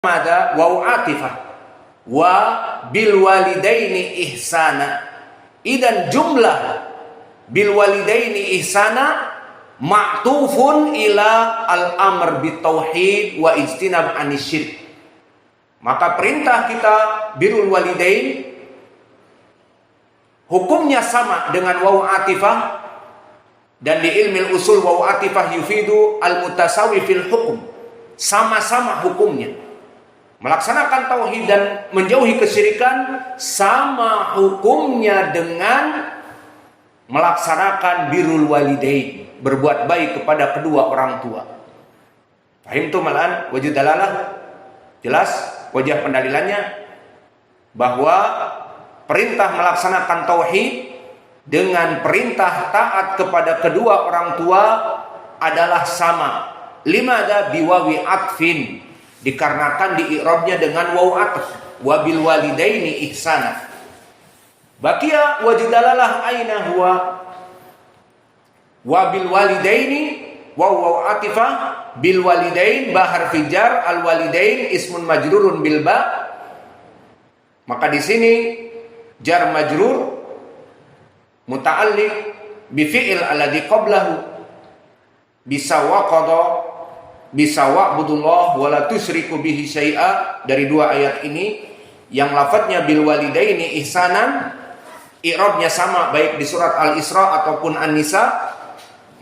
Mada waw atifah wa bil walidaini ihsana. Idan jumlah bil walidaini ihsana ma'tufun ila al-amr bitauhid wa ijtinab anisyirk. Maka perintah kita birrul walidain hukumnya sama dengan waw atifah, dan di ilmu usul waw atifah yufidu al-mutasawi fil hukum. Sama-sama hukumnya. Melaksanakan tauhid dan menjauhi kesyirikan sama hukumnya dengan melaksanakan birrul walidain, berbuat baik kepada kedua orang tua. Fahim tu malan wajib dalalah, jelas wajah pendalilannya bahwa perintah melaksanakan tauhid dengan perintah taat kepada kedua orang tua adalah sama. Limada biwawi atfin, dikarenakan di i'rabnya dengan waw atf, wa bil walidaini ihsana. Baqiya wajidalalah aina huwa wa bil walidaini waw atifah bil walidain ba harfi jar, al walidain ismun majrurun bil ba. Maka di sini jar majrur muta'alliq bi fi'il alladhi qablahu bisa waqada bisa wa'budullah wa la tusyriku bihi syai'a. Dari dua ayat ini yang lafadznya bil walidaini ihsanan i'rabnya sama baik di surat Al-Isra ataupun An-Nisa,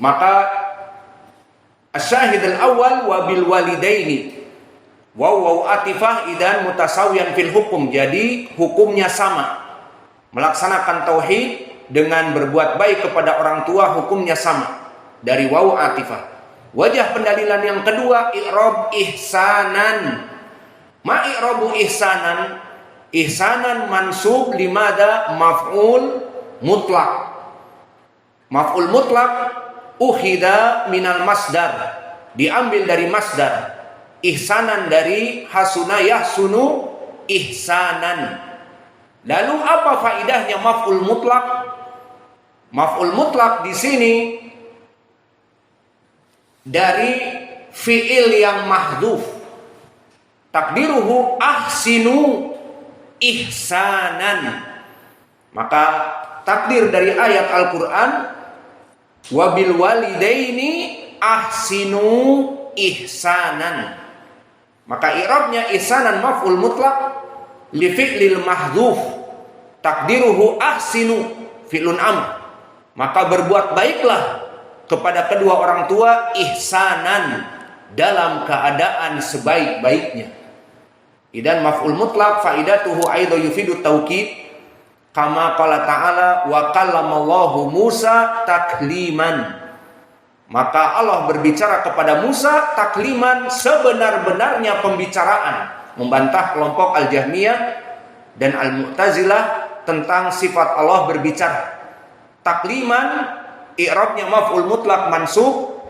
maka asyahid al-awwal wa bil walidaini waw atifah idan mutasawiyan fil hukum. Jadi hukumnya sama. Melaksanakan tauhid dengan berbuat baik kepada orang tua hukumnya sama dari waw atifah. Wajah pendalilan yang kedua i'rab ihsanan. Ma i'rabu ihsanan? Ihsanan mansub limada maf'ul mutlak. Maf'ul mutlak ukhida minal masdar, diambil dari masdar. Ihsanan dari hasuna yahsunu ihsanan. Lalu apa faidahnya maf'ul mutlak? Maf'ul mutlak di sini dari fi'il yang mahdhuf, takdiruhu ahsinu ihsanan. Maka takdir dari ayat Al-Quran wabil walidaini ahsinu ihsanan, maka i'rabnya ihsanan maf'ul mutlak li fi'lil mahdhuf, takdiruhu ahsinu fi'lun amr. Maka berbuat baiklah kepada kedua orang tua ihsanan dalam keadaan sebaik-baiknya. Idan maf'ul mutlaq faidatuhu aidan yufidu taukid kama qala ta'ala wa kallamallahu Musa takliman. Maka Allah berbicara kepada Musa takliman, sebenar-benarnya pembicaraan, membantah kelompok Al-Jahmiyah dan Al-Mu'tazilah tentang sifat Allah berbicara. Takliman i'rabnya maf'ul mutlaq mansub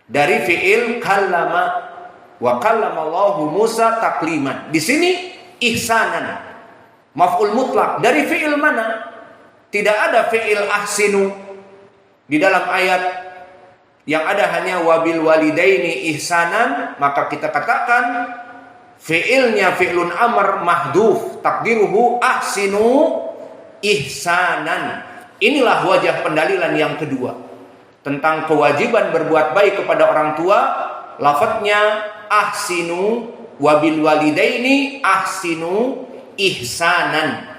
dari fi'il kallama, wa kallamallahu Musa takliman. Di sini ihsanan maf'ul mutlaq dari fi'il mana? Tidak ada fi'il ahsinu di dalam ayat, yang ada hanya wabil walidaini ihsanan. Maka kita katakan fi'ilnya fi'lun amr mahdhuf, takdiruhu ahsinu ihsanan. Inilah wajah pendalilan yang kedua tentang kewajiban berbuat baik kepada orang tua. Lafadznya ahsinu wabil walidaini ahsinu ihsanan.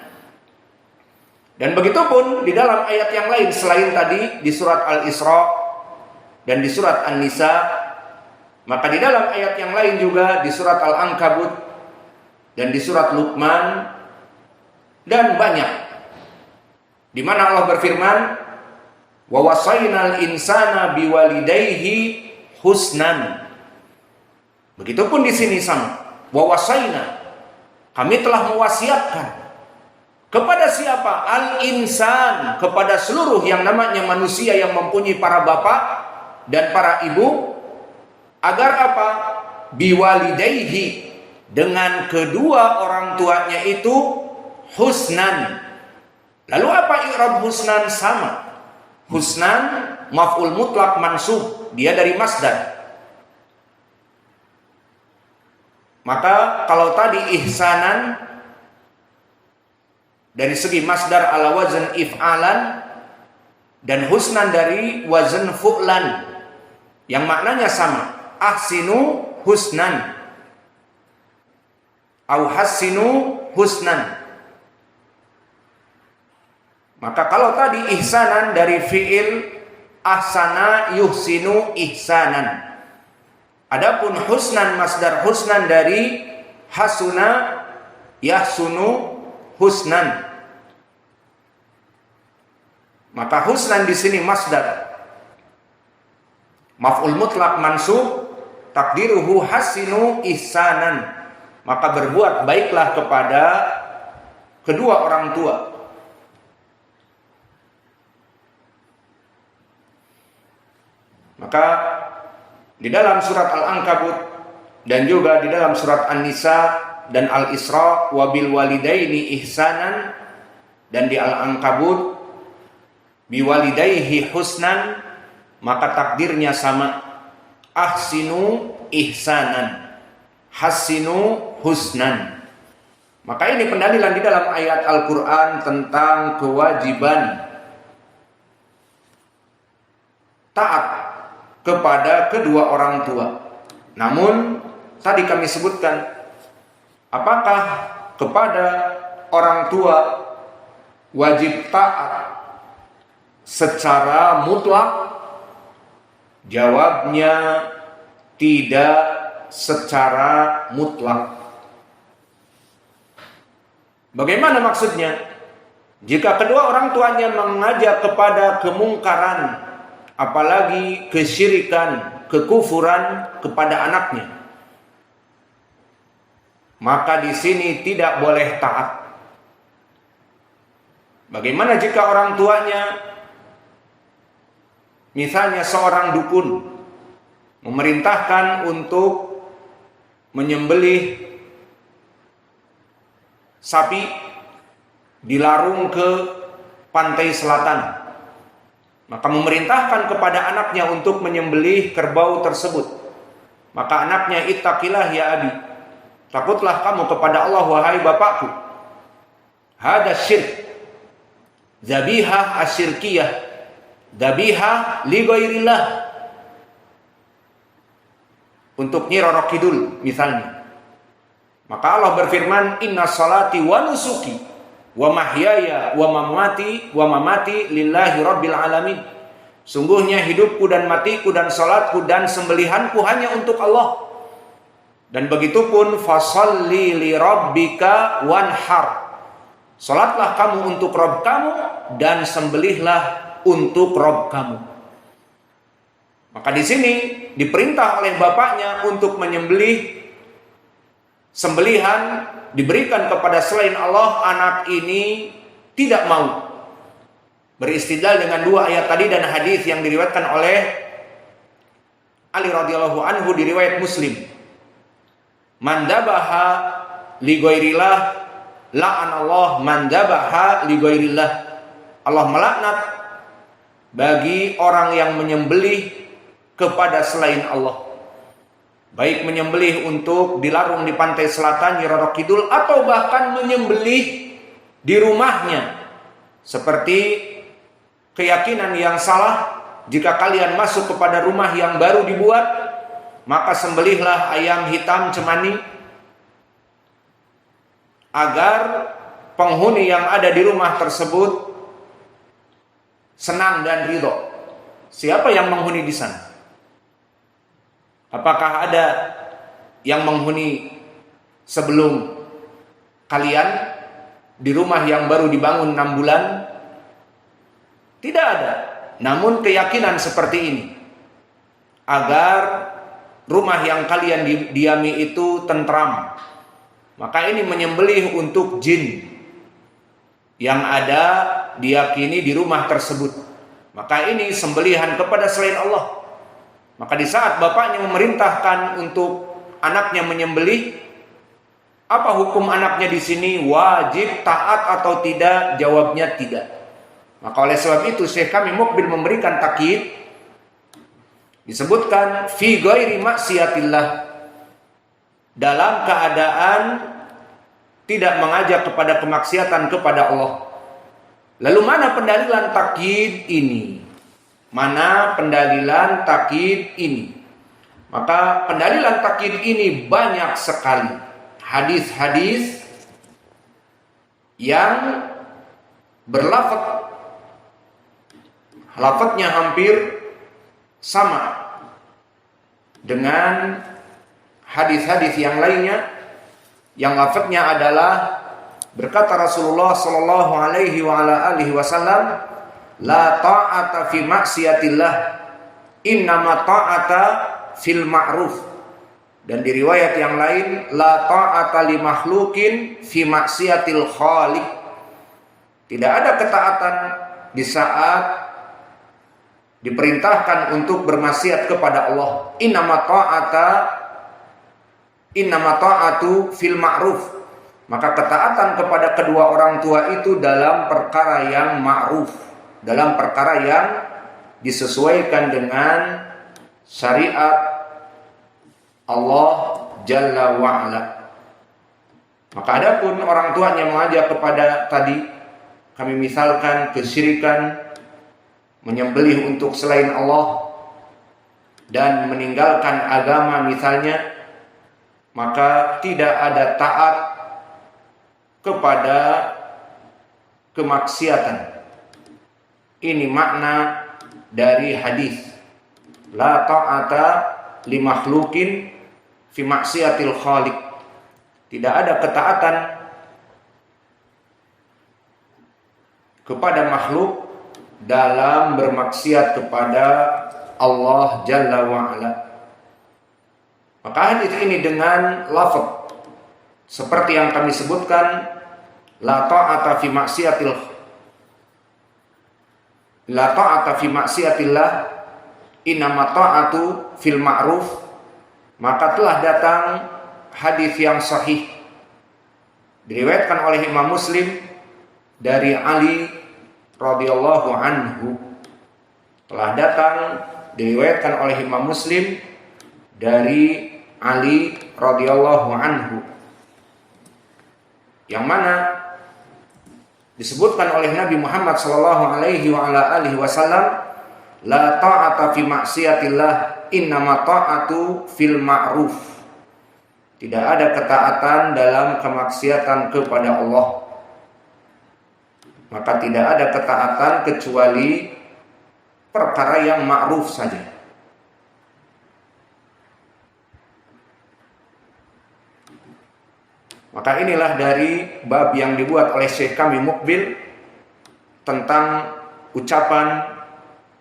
Dan begitu pun di dalam ayat yang lain selain tadi di surat Al-Isra dan di surat An-Nisa, maka di dalam ayat yang lain juga di surat Al-Ankabut dan di surat Luqman dan banyak, di mana Allah berfirman wa wasainal insana biwalidayhi husnan. Begitupun di sini sama, wa wasaina, kami telah mewasiatkan kepada siapa? Al-insan, kepada seluruh yang namanya manusia yang mempunyai para bapak dan para ibu, agar apa? Biwalidayhi, dengan kedua orang tuanya itu husnan. Lalu apa i'rab husnan? Sama. Husnan maf'ul mutlaq mansub, dia dari masdar. Maka kalau tadi ihsanan dari segi masdar ala wazn if'alan dan husnan dari wazn fu'lan yang maknanya sama, ahsinu husnan au hassinu husnan. Maka kalau tadi ihsanan dari fi'il ahsana yuhsinu ihsanan. Adapun husnan masdar husnan dari hasuna yahsunu husnan. Maka husnan di sini masdar. Maf'ul mutlaq mansub takdiruhu hasinu ihsanan. Maka berbuat baiklah kepada kedua orang tua. Maka di dalam surat Al-Ankabut dan juga di dalam surat An-Nisa dan Al-Isra wabil walidaini ihsanan, dan di Al-Ankabut biwalidayhi husnan, maka takdirnya sama, ahsinu ihsanan, hassinu husnan. Maka ini pendalilan di dalam ayat Al-Quran tentang kewajiban taat kepada kedua orang tua. Namun tadi kami sebutkan, apakah kepada orang tua wajib taat secara mutlak? Jawabnya tidak secara mutlak. Bagaimana maksudnya? Jika kedua orang tuanya mengajak kepada kemungkaran, apalagi kesyirikan, kekufuran kepada anaknya, maka di sini tidak boleh taat. Bagaimana jika orang tuanya, misalnya seorang dukun, memerintahkan untuk menyembelih sapi, dilarung ke pantai selatan, maka memerintahkan kepada anaknya untuk menyembelih kerbau tersebut. Maka anaknya, ittaqillah ya abi, takutlah kamu kepada Allah wahai bapakku. Hada syirk, zabihah asyirkiyah, zabihah li ghairillah, untuk Nyi Roro Kidul misalnya. Maka Allah berfirman, inna salati wa nusuki wa mahyaya wa mamati lillahi rabbil alamin. Sungguhnya hidupku dan matiku dan salatku dan sembelihanku hanya untuk Allah. Dan begitupun fasalli li rabbika wanhar, salatlah kamu untuk Rabb kamu dan sembelihlah untuk Rabb kamu. Maka di sini diperintah oleh bapaknya untuk menyembelih, sembelihan diberikan kepada selain Allah. Anak ini tidak mau. Beristidlal dengan dua ayat tadi dan hadis yang diriwayatkan oleh Ali radhiyallahu anhu di riwayat Muslim. Man dabaha li ghairillah la'anallahu man dabaha li ghairillah. Allah melaknat bagi orang yang menyembelih kepada selain Allah, baik menyembelih untuk dilarung di pantai selatan Nyi Roro Kidul, atau bahkan menyembelih di rumahnya. Seperti keyakinan yang salah, jika kalian masuk kepada rumah yang baru dibuat, maka sembelihlah ayam hitam cemani, agar penghuni yang ada di rumah tersebut senang dan ridho. Siapa yang menghuni di sana? Apakah ada yang menghuni sebelum kalian di rumah yang baru dibangun 6 bulan? Tidak ada. Namun keyakinan seperti ini, agar rumah yang kalian diami itu tentram, maka ini menyembelih untuk jin yang ada diyakini di rumah tersebut. Maka ini sembelihan kepada selain Allah. Maka di saat bapaknya memerintahkan untuk anaknya menyembelih, apa hukum anaknya di sini? Wajib taat atau tidak? Jawabnya tidak. Maka oleh sebab itu Syekh kami Mukbil memberikan takyid, disebutkan fi ghairi maksiatillah, dalam keadaan tidak mengajak kepada kemaksiatan kepada Allah. Lalu mana pendalilan takyid ini? Mana pendalilan takyid ini? Maka pendalilan takyid ini banyak sekali. Hadis-hadis yang lafadznya hampir sama dengan hadis-hadis yang lainnya, yang lafadznya adalah berkata Rasulullah sallallahu alaihi wa ala alihi wasallam, la ta'ata fi maksiatillah, innama ta'ata fil ma'ruf. Dan di riwayat yang lain, la ta'ata li makhlukin fi maksiatil khaliq. Tidak ada ketaatan di saat diperintahkan untuk bermaksiat kepada Allah. Innama ta'atu fil ma'ruf. Maka ketaatan kepada kedua orang tua itu dalam perkara yang ma'ruf, dalam perkara yang disesuaikan dengan syariat Allah Jalla wa'ala. Maka adapun orang tuanya mengajak kepada tadi, kami misalkan kesyirikan, menyembelih untuk selain Allah, dan meninggalkan agama misalnya, maka tidak ada taat kepada kemaksiatan. Ini makna dari hadis la ta'ata li makhlukin fi maksiatil khaliq. Tidak ada ketaatan kepada makhluk dalam bermaksiat kepada Allah Jalla wa'ala. Maka hadis ini dengan lafaz seperti yang kami sebutkan, la ta'ata fi maksiatillah, innama ta'atu fil ma'ruf. Maka telah datang hadis yang sahih diriwayatkan oleh Imam Muslim dari Ali radhiyallahu anhu. Telah datang diriwayatkan oleh Imam Muslim dari Ali radhiyallahu anhu, yang mana disebutkan oleh Nabi Muhammad sallallahu alaihi wa ala alihi wasallam, la ta'ata fi maksiatillah, innama ta'atu fil ma'ruf. Tidak ada ketaatan dalam kemaksiatan kepada Allah. Maka tidak ada ketaatan kecuali perkara yang ma'ruf saja. Maka inilah dari bab yang dibuat oleh Syekh kami Mukbil tentang ucapan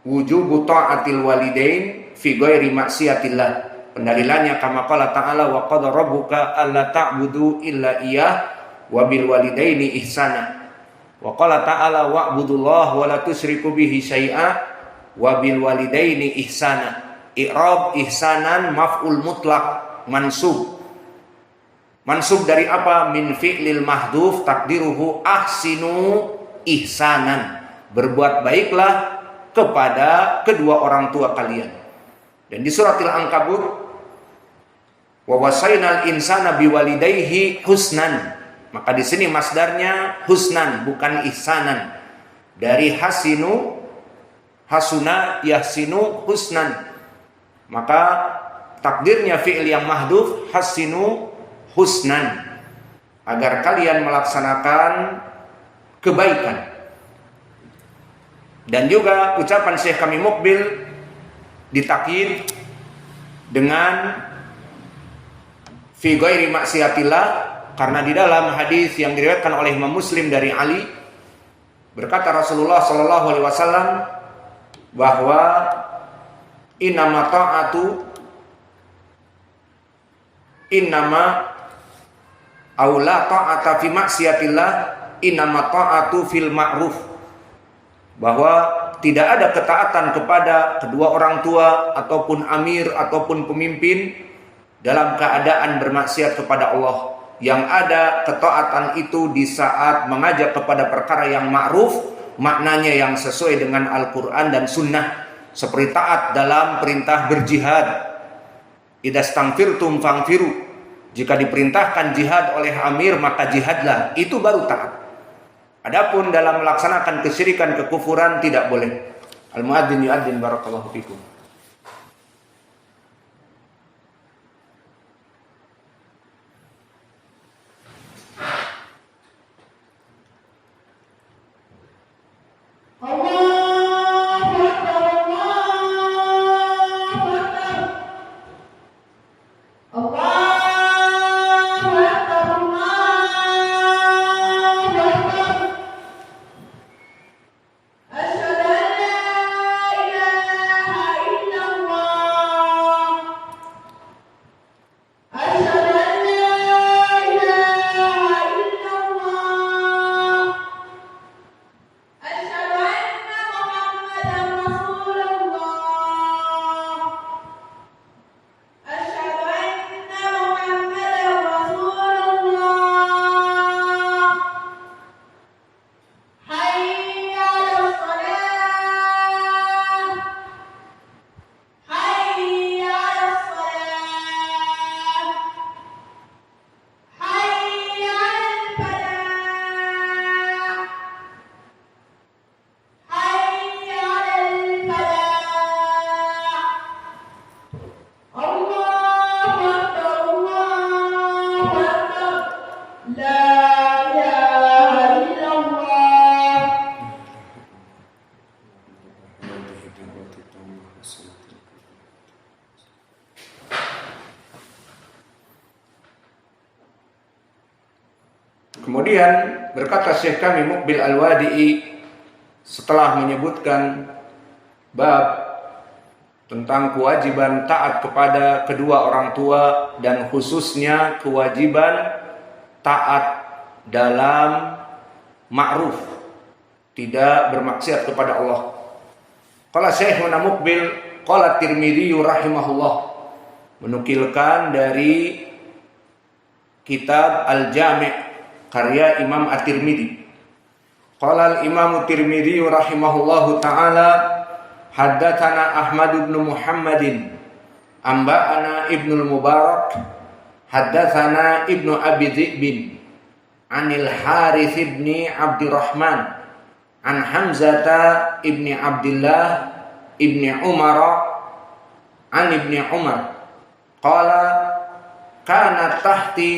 wujubu ta'atil walidain fi ghairi maksiatillah. Pendalilannya kama qala ta'ala wa qad rabbuka alla ta'budu illa iyyah wa bil walidaini ihsana. Wa qala ta'ala wa'budullaha wa la tusyriku bihi syai'a wa bil walidaini ihsana. I'rab ihsanan maf'ul mutlaq mansub. Mansub dari apa? Min fi'lil mahdhuf takdiruhu ahsinu ihsanan. Berbuat baiklah kepada kedua orang tua kalian. Dan di suratil Ankabut, wa wasainal insana biwalidayhi husnan. Maka di sini masdarnya husnan, bukan ihsanan. Dari hasinu, hasuna yahsinu husnan. Maka takdirnya fi'il yang mahdhuf hasinu husnan, agar kalian melaksanakan kebaikan. Dan juga ucapan Syekh kami Mukbil ditakyid dengan fi ghairi maksiatillah, karena di dalam hadis yang diriwayatkan oleh Imam Muslim dari Ali, berkata Rasulullah sallallahu alaihi wasallam bahwa innama aula ta'ata fi maksiatillah, innama ta'atu fil ma'ruf. Bahwa tidak ada ketaatan kepada kedua orang tua ataupun amir ataupun pemimpin dalam keadaan bermaksiat kepada Allah. Yang ada ketaatan itu di saat mengajak kepada perkara yang ma'ruf, maknanya yang sesuai dengan Al-Quran dan Sunnah, seperti taat dalam perintah berjihad, idastangfirtum fangfiru, Jika diperintahkan jihad oleh amir maka jihadlah, itu baru taat. Adapun dalam melaksanakan kesyirikan, kekufuran tidak boleh. Al-muadzin yu'adzin barakallahu fikum. Kemudian berkata Syekh kami Muqbil Al-Wadi'i setelah menyebutkan bab tentang kewajiban taat kepada kedua orang tua dan khususnya kewajiban taat dalam ma'ruf, tidak bermaksiat kepada Allah. Qala Syekhuna Muqbil qala Tirmidzi rahimahullah, menukilkan dari kitab Al-Jami' karya Imam At-Tirmidzi. Qala al-Imam At-Tirmidzi rahimahullahu taala haddatsana Ahmad bin Muhammadin amba'ana Ibnu Mubarak haddatsana Ibnu Abi Dhi'bin anil Harits bin Abdurrahman an Hamzata ibni Abdullah ibni Umar an ibni Umar qala kana tahti